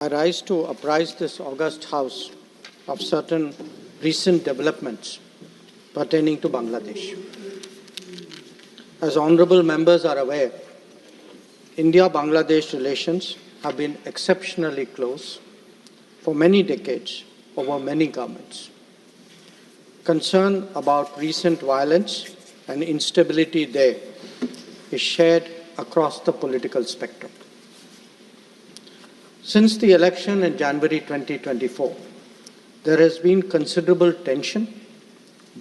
I rise to apprise this august House of certain recent developments pertaining to Bangladesh. As honourable members are aware, India-Bangladesh relations have been exceptionally close for many decades over many governments. Concern about recent violence and instability there is shared across the political spectrum. Since the election in January 2024, there has been considerable tension,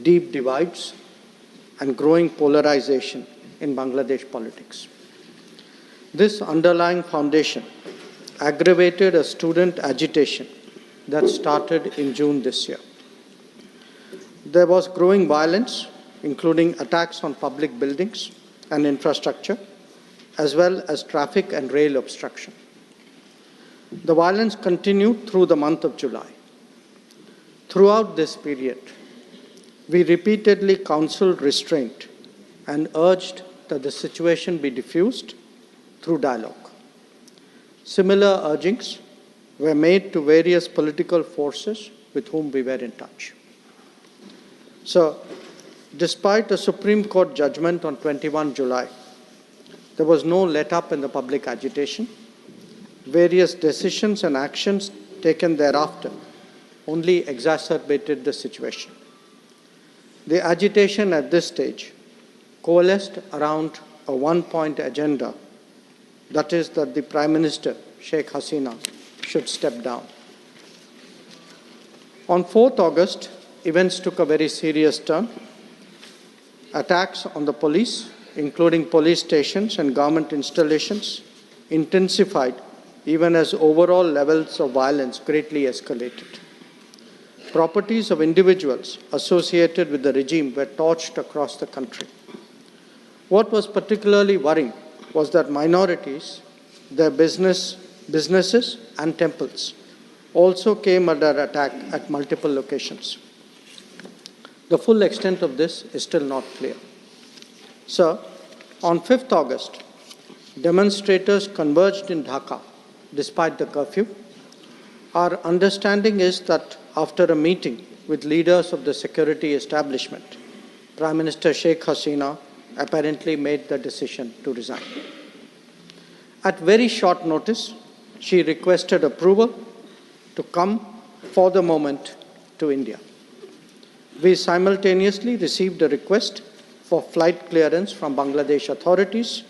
deep divides, and growing polarization in Bangladesh politics. This underlying foundation aggravated a student agitation that started in June this year. There was growing violence, including attacks on public buildings and infrastructure, as well as traffic and rail obstruction. The violence continued through the month of July. Throughout this period, we repeatedly counseled restraint and urged that the situation be diffused through dialogue. Similar urgings were made to various political forces with whom we were in touch. So, despite a Supreme Court judgment on 21 July, there was no let-up in the public agitation. Various decisions and actions taken thereafter only exacerbated the situation. The agitation at this stage coalesced around a one-point agenda, that is that the Prime Minister, Sheikh Hasina, should step down. On 4th August, events took a very serious turn. Attacks on the police, including police stations and government installations, intensified even as overall levels of violence greatly escalated. Properties of individuals associated with the regime were torched across the country. What was particularly worrying was that minorities, their businesses and temples also came under attack at multiple locations. The full extent of this is still not clear. So, on 5th August, demonstrators converged in Dhaka despite the curfew. Our understanding is that after a meeting with leaders of the security establishment, Prime Minister Sheikh Hasina apparently made the decision to resign. At very short notice, she requested approval to come for the moment to India. We simultaneously received a request for flight clearance from Bangladesh authorities.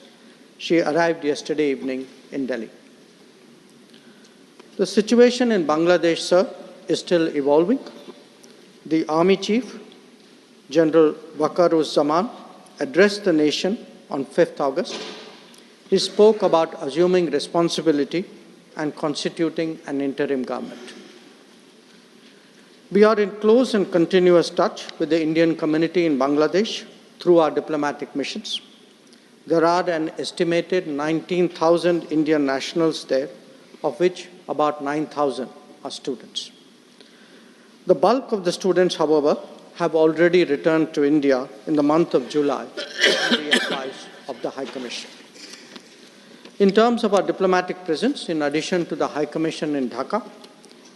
She arrived yesterday evening in Delhi. The situation in Bangladesh, sir, is still evolving. The Army Chief, General Waqar-uz-Zaman, addressed the nation on 5th August. He spoke about assuming responsibility and constituting an interim government. We are in close and continuous touch with the Indian community in Bangladesh through our diplomatic missions. There are an estimated 19,000 Indian nationals there, of which about 9,000 are students. The bulk of the students, however, have already returned to India in the month of July on the advice of the High Commission. In terms of our diplomatic presence, in addition to the High Commission in Dhaka,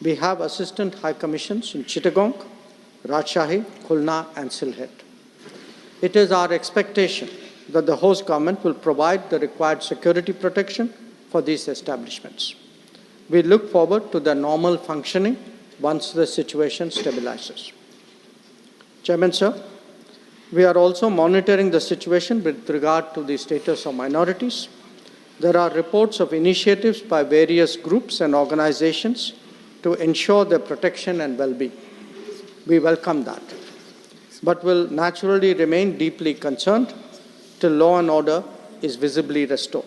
we have Assistant High Commissions in Chittagong, Rajshahi, Khulna, and Sylhet. It is our expectation that the host government will provide the required security protection for these establishments. We look forward to their normal functioning once the situation stabilizes. Chairman, sir, we are also monitoring the situation with regard to the status of minorities. There are reports of initiatives by various groups and organizations to ensure their protection and well-being. We welcome that, but will naturally remain deeply concerned till law and order is visibly restored.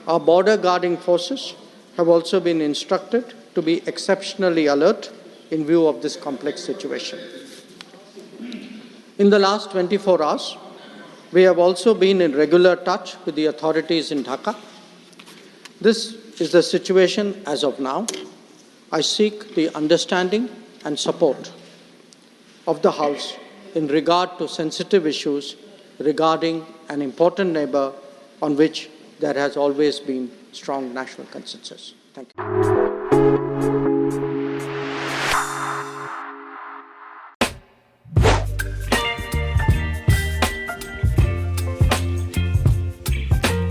Our border guarding forces have also been instructed to be exceptionally alert in view of this complex situation. In the last 24 hours, we have also been in regular touch with the authorities in Dhaka. This is the situation as of now. I seek the understanding and support of the House in regard to sensitive issues regarding an important neighbor on which there has always been strong national consensus. Thank you.